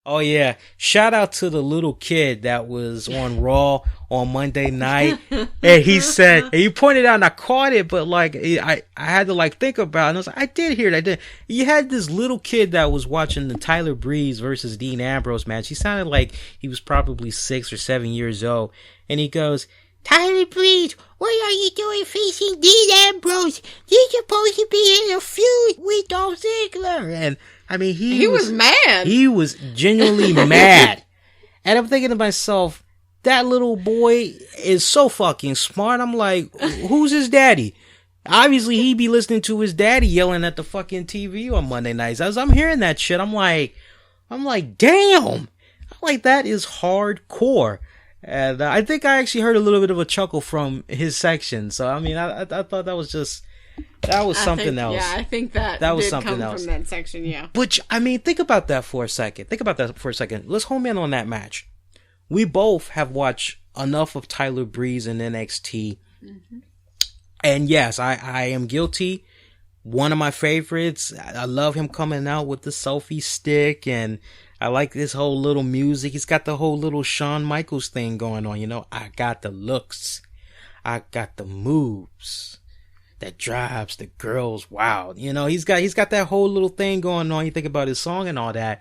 Oh yeah. Shout out to the little kid that was on Raw on Monday night. And he said, and you pointed out and I caught it, but like, I had to like think about it. And I was like, I did hear that. You had this little kid that was watching the Tyler Breeze versus Dean Ambrose match. He sounded like he was probably 6 or 7 years old. And he goes, Tyler Breeze, what are you doing facing Dean Ambrose? You're supposed to be in a feud with Dolph Ziggler. And I mean, he was mad. He was genuinely mad. And I'm thinking to myself, that little boy is so fucking smart. I'm like, who's his daddy? Obviously, he be listening to his daddy yelling at the fucking TV on Monday nights. As I'm hearing that shit, I'm like, damn. I'm like, that is hardcore. And I think I actually heard a little bit of a chuckle from his section. So, I mean, I thought that was just... That was something else. Yeah, I think that was did something come else. From that section, yeah. But, I mean, think about that for a second. Let's home in on that match. We both have watched enough of Tyler Breeze in NXT. Mm-hmm. And yes, I am guilty. One of my favorites. I love him coming out with the selfie stick. And I like this whole little music. He's got the whole little Shawn Michaels thing going on. You know, I got the looks. I got the moves. That drives the girls wild. You know, he's got that whole little thing going on. You think about his song and all that.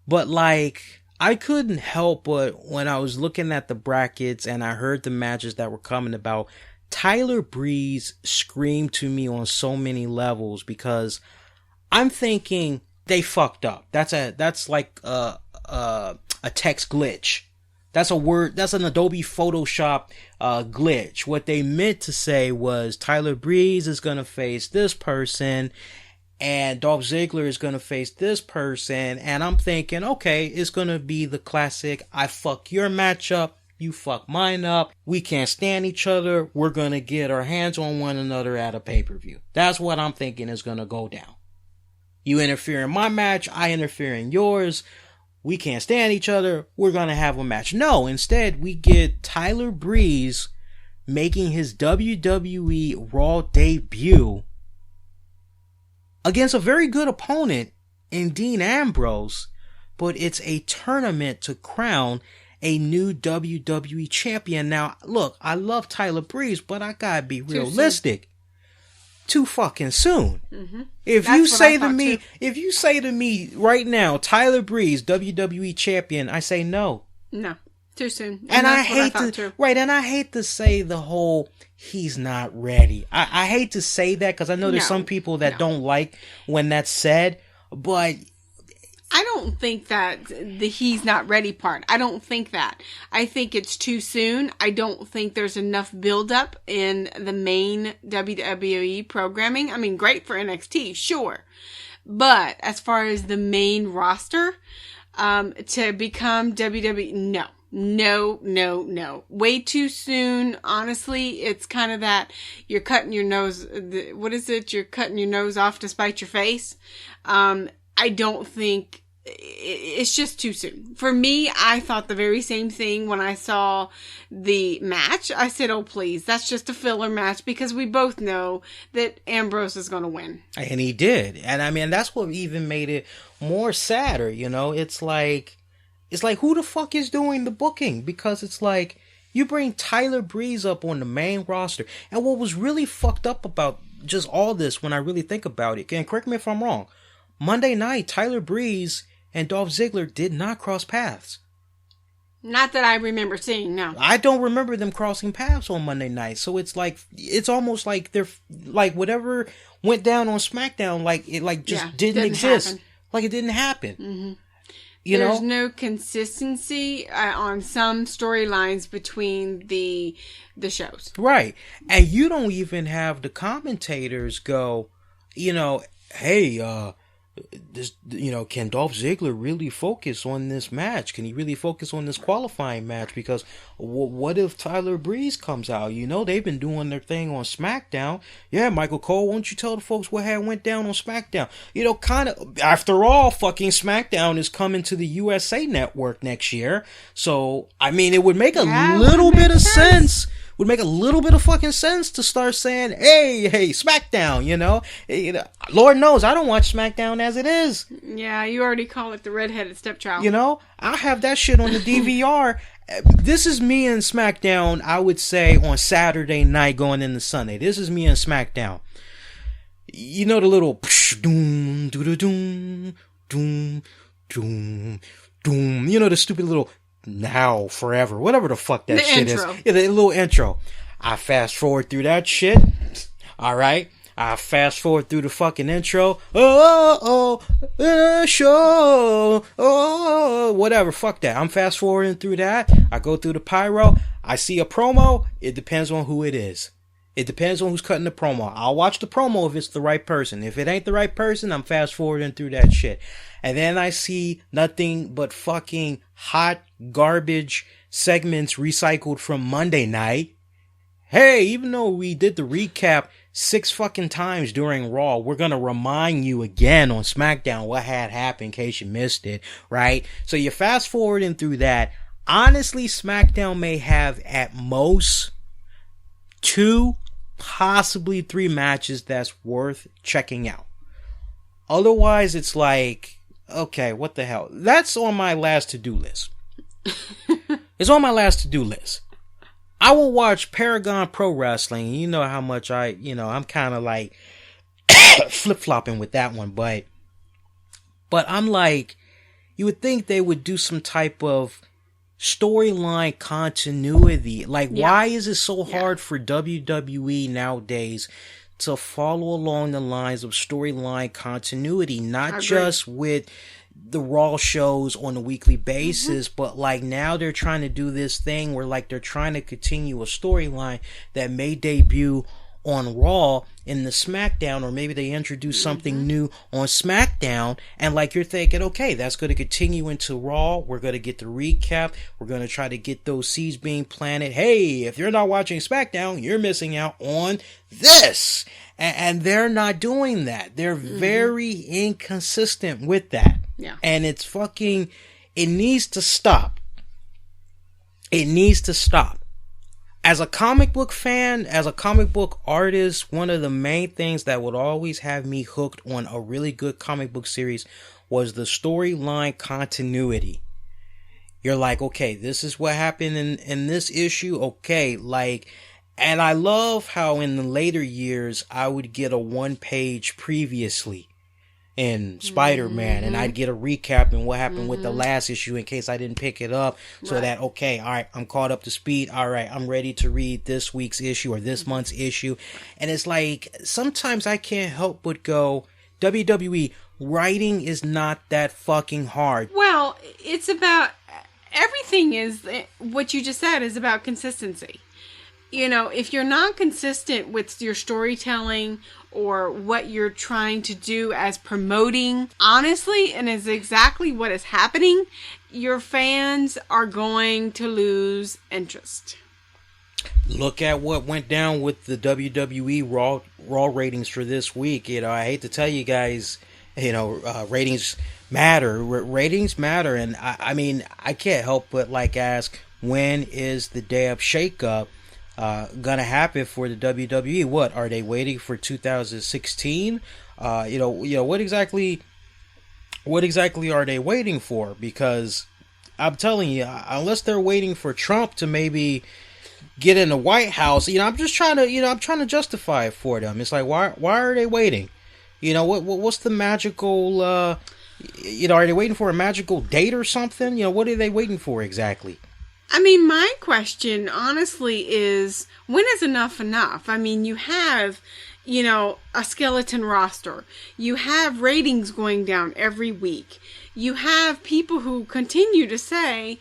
But like, I couldn't help but when I was looking at the brackets and I heard the matches that were coming about, Tyler Breeze screamed to me on so many levels because I'm thinking they fucked up. That's like a text glitch. That's a word. That's an Adobe Photoshop glitch. What they meant to say was Tyler Breeze is going to face this person and Dolph Ziggler is going to face this person. And I'm thinking, okay, it's going to be the classic, I fuck your matchup, you fuck mine up. We can't stand each other. We're going to get our hands on one another at a pay-per-view. That's what I'm thinking is going to go down. You interfere in my match, I interfere in yours. We can't stand each other. We're going to have a match. No, instead, we get Tyler Breeze making his WWE Raw debut against a very good opponent in Dean Ambrose, but it's a tournament to crown a new WWE champion. Now, look, I love Tyler Breeze, but I gotta be realistic. Too fucking soon. Mm-hmm. If you say to me right now, Tyler Breeze, WWE champion, I say no. No, too soon. And I hate to say the whole he's not ready. I hate to say that because I know there's some people that don't like when that's said, but I don't think that the he's not ready part. I don't think that. I think it's too soon. I don't think there's enough buildup in the main WWE programming. I mean, great for NXT, sure. But as far as the main roster, to become WWE, no. Way too soon. Honestly, it's kind of that you're cutting your nose. What is it? You're cutting your nose off to spite your face. I don't think it's just too soon. For me, I thought the very same thing when I saw the match. I said, oh, please, that's just a filler match because we both know that Ambrose is going to win. And he did. And I mean, that's what even made it more sadder. You know, it's like who the fuck is doing the booking? Because it's like you bring Tyler Breeze up on the main roster. And what was really fucked up about just all this when I really think about it, and correct me if I'm wrong, Monday night, Tyler Breeze and Dolph Ziggler did not cross paths. Not that I remember seeing, no. I don't remember them crossing paths on Monday night. So it's almost like they're like whatever went down on SmackDown, like it didn't exist. Happen. Like it didn't happen. Mm-hmm. There's no consistency on some storylines between the shows. Right. And you don't even have the commentators go, hey, can Dolph Ziggler really focus on this match? Can he really focus on this qualifying match? Because what if Tyler Breeze comes out? They've been doing their thing on SmackDown. Yeah, Michael Cole, won't you tell the folks what had went down on SmackDown? Kind of, after all, fucking SmackDown is coming to the USA Network next year. So, I mean, it would make a little bit of sense would make a little bit of fucking sense to start saying, hey, SmackDown, Lord knows I don't watch SmackDown as it is. Yeah, you already call it the redheaded stepchild. I have that shit on the DVR. This is me and SmackDown, I would say, on Saturday night going into Sunday. This is me and SmackDown. The little doom, doom, doom, doom, doom, doom. The stupid little now, forever, whatever the fuck that shit intro is. Yeah, the little intro. I fast forward through that shit. All right. I fast forward through the fucking intro. Show. Whatever. Fuck that. I'm fast forwarding through that. I go through the pyro. I see a promo. It depends on who it is. It depends on who's cutting the promo. I'll watch the promo if it's the right person. If it ain't the right person, I'm fast forwarding through that shit. And then I see nothing but fucking hot garbage segments recycled from Monday night. Hey, even though we did the recap 6 fucking times during Raw, we're gonna remind you again on SmackDown what had happened in case you missed it, right? So you're fast forwarding through that. Honestly, SmackDown may have at most 2, possibly 3 matches that's worth checking out. Otherwise, it's like, okay, what the hell? That's on my last to-do list. It's on my last to-do list. I will watch Paragon Pro Wrestling. You know how much I'm kind of like flip-flopping with that one, but I'm like, you would think they would do some type of storyline continuity. Like, why is it so hard for WWE nowadays to follow along the lines of storyline continuity? Not just with the Raw shows on a weekly basis, but like now they're trying to do this thing where like they're trying to continue a storyline that may debut on Raw in the SmackDown, or maybe they introduce something new on SmackDown, and like you're thinking, okay, that's going to continue into Raw. We're going to get the recap. We're going to try to get those seeds being planted. Hey, if you're not watching SmackDown, you're missing out on this. And they're not doing that. They're very inconsistent with that. Yeah. And it's fucking, it needs to stop. It needs to stop. As a comic book fan, as a comic book artist, one of the main things that would always have me hooked on a really good comic book series was the storyline continuity. You're like, okay, this is what happened in this issue. Okay, like, and I love how in the later years, I would get a 1-page previously in Spider-Man, and I'd get a recap and what happened with the last issue in case I didn't pick it up, so that, okay, all right, I'm caught up to speed. All right, I'm ready to read this week's issue or this month's issue. And it's like, sometimes I can't help but go, WWE, writing is not that fucking hard. Well, it's about, everything is, what you just said is about consistency. If you're not consistent with your storytelling or what you're trying to do as promoting, honestly, and is exactly what is happening, your fans are going to lose interest. Look at what went down with the WWE RAW ratings for this week. I hate to tell you guys, ratings matter. Ratings matter. And I mean, I can't help but like ask, when is the day of shakeup gonna happen for the WWE? What are they waiting for 2016? What exactly are they waiting for? Because I'm telling you, unless they're waiting for Trump to maybe get in the White House, I'm just trying to justify it for them. It's like, why are they waiting? What's the magical are they waiting for a magical date or something? What are they waiting for exactly? I mean, my question, honestly, is, when is enough enough? I mean, you have, a skeleton roster. You have ratings going down every week. You have people who continue to say,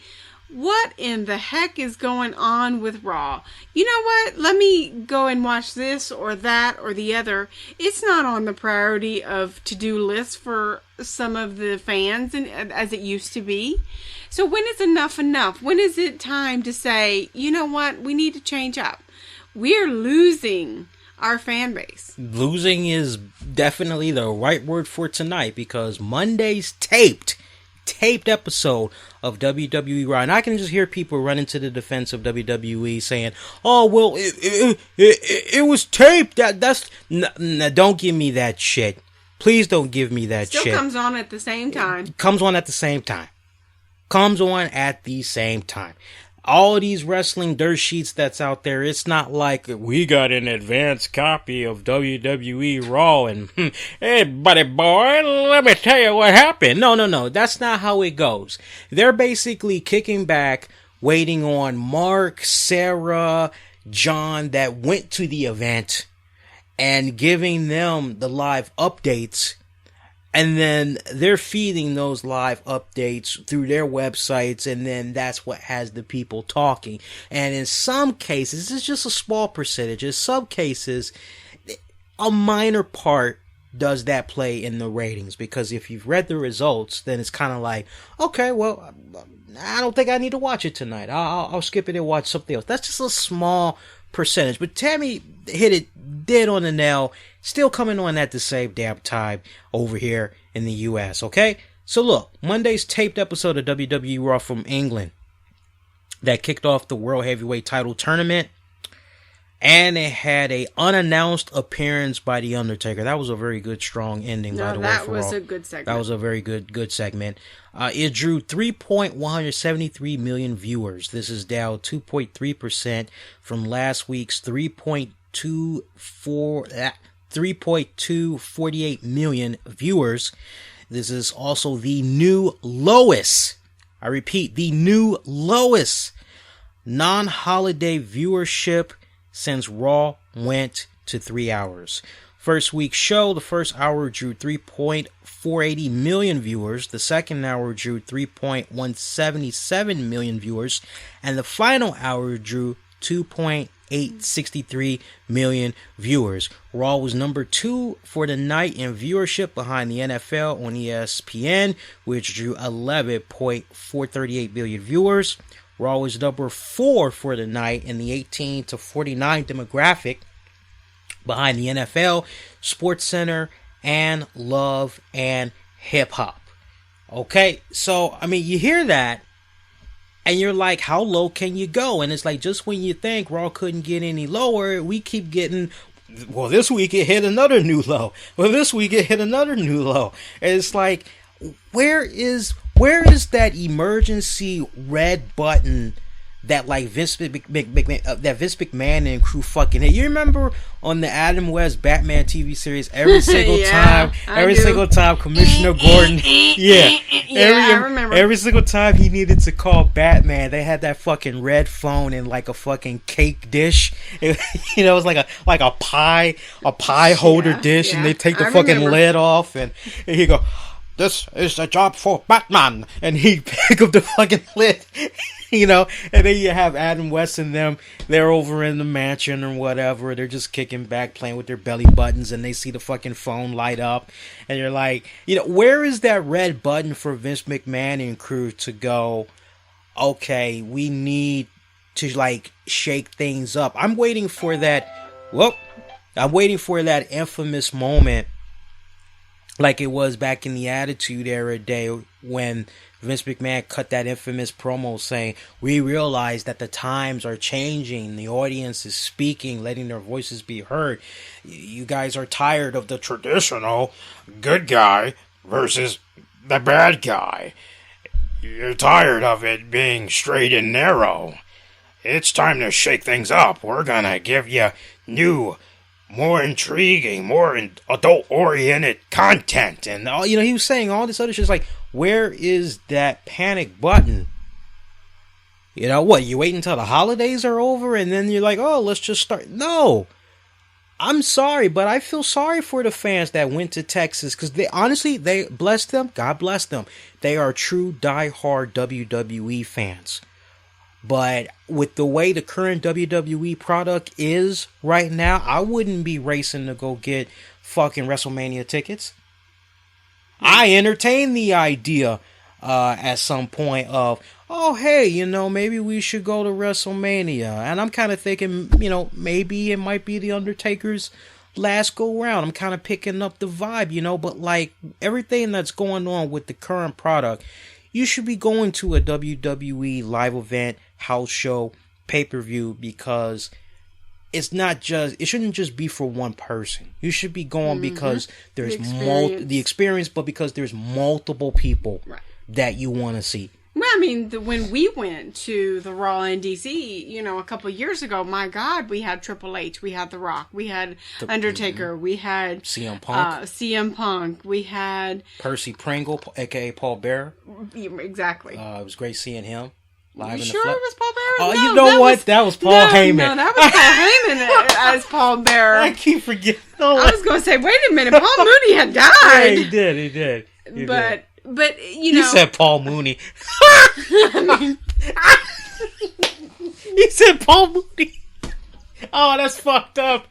what in the heck is going on with Raw? You know what? Let me go and watch this or that or the other. It's not on the priority of to-do lists for some of the fans as it used to be. So when is enough enough? When is it time to say, you know what? We need to change up. We're losing our fan base. Losing is definitely the right word for tonight, because Monday's taped taped episode of WWE RAW. And I can just hear people running to the defense of WWE saying, "Oh, well, it was taped. That's don't give me that shit. Please don't give me that shit." Still comes on at the same time. Comes on at the same time. Comes on at the same time. All of these wrestling dirt sheets that's out there, it's not like we got an advanced copy of WWE Raw and, hey, buddy boy, let me tell you what happened. No. That's not how it goes. They're basically kicking back, waiting on Mark, Sarah, John that went to the event and giving them the live updates. And then they're feeding those live updates through their websites, and then that's what has the people talking. And in some cases, it's just a small percentage. In some cases, a minor part does that play in the ratings. Because if you've read the results, then it's kind of like, okay, well, I don't think I need to watch it tonight. I'll skip it and watch something else. That's just a small percentage. But Tammy hit it dead on the nail. Still coming on at the same damn time over here in the U.S., okay? So look, Monday's taped episode of WWE Raw from England that kicked off the World Heavyweight Title Tournament, and it had a unannounced appearance by The Undertaker. That was a very good, strong ending, by the way. That was a good segment. That was a very good segment. It drew 3.173 million viewers. This is down 2.3% from last week's 3.248 million viewers. This is also the new lowest, I repeat, the new lowest non-holiday viewership since Raw went to 3 hours. First week's show, the first hour drew 3.480 million viewers. The second hour drew 3.177 million viewers. And the final hour drew 2.863 million viewers. Raw was number 2 for the night in viewership behind the NFL on ESPN, which drew 11.438 million viewers. Raw was number 4 for the night in the 18 to 49 demographic behind the NFL, SportsCenter, and Love and Hip Hop. Okay, so, I mean, you hear that, and you're like, how low can you go? And it's like, just when you think Raw couldn't get any lower, we keep getting, well, this week it hit another new low. Well, this week it hit another new low. And it's like, where is that emergency red button that like Vince McMahon and crew fucking hit? You remember on the Adam West Batman TV series, every single single time Commissioner Gordon, I remember. Every single time he needed to call Batman, they had that fucking red phone in like a fucking cake dish. It was like a pie holder dish, and they take the fucking lid off, and he go, "This is a job for Batman," and he pick up the fucking lid. And then you have Adam West and them, they're over in the mansion or whatever, they're just kicking back, playing with their belly buttons, and they see the fucking phone light up, and you're like, where is that red button for Vince McMahon and crew to go, okay, we need to like shake things up? I'm waiting for that infamous moment like it was back in the Attitude Era day when Vince McMahon cut that infamous promo saying, "We realize that the times are changing. The audience is speaking, letting their voices be heard. You guys are tired of the traditional good guy versus the bad guy. You're tired of it being straight and narrow. It's time to shake things up. We're gonna give you new, more intriguing, more adult-oriented content." And he was saying all this other shit. Like, where is that panic button? What, you wait until the holidays are over and then you're like, oh, let's just start? No. I'm sorry, but I feel sorry for the fans that went to Texas, because they bless them. God bless them. They are true diehard WWE fans. But with the way the current WWE product is right now, I wouldn't be racing to go get fucking WrestleMania tickets. I entertained the idea at some point of, oh, hey, maybe we should go to WrestleMania. And I'm kind of thinking, maybe it might be The Undertaker's last go round. I'm kind of picking up the vibe, but like everything that's going on with the current product, you should be going to a WWE live event, house show, pay-per-view, because it shouldn't just be for one person. You should be going because there's the experience, but because there's multiple people that you want to see. Well, I mean, when we went to the Raw in DC, a couple of years ago, my God, we had Triple H, we had The Rock, we had Undertaker, we had CM Punk, we had Percy Pringle, aka Paul Bearer. Exactly. It was great seeing him live you in the sure flesh. it was Paul Bearer? Oh, you know what? That was Paul Heyman. No, that was Paul Heyman as Paul Bearer. I keep forgetting. I was going to say, wait a minute, Paul Mooney had died. Yeah, he did. But you said Paul Mooney. He said Paul Mooney. Oh, that's fucked up.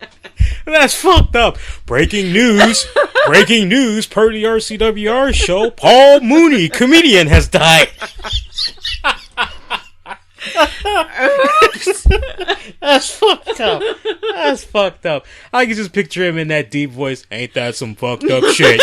Breaking news per the RCWR show. Paul Mooney, comedian, has died. That's fucked up. I can just picture him in that deep voice. Ain't that some fucked up shit,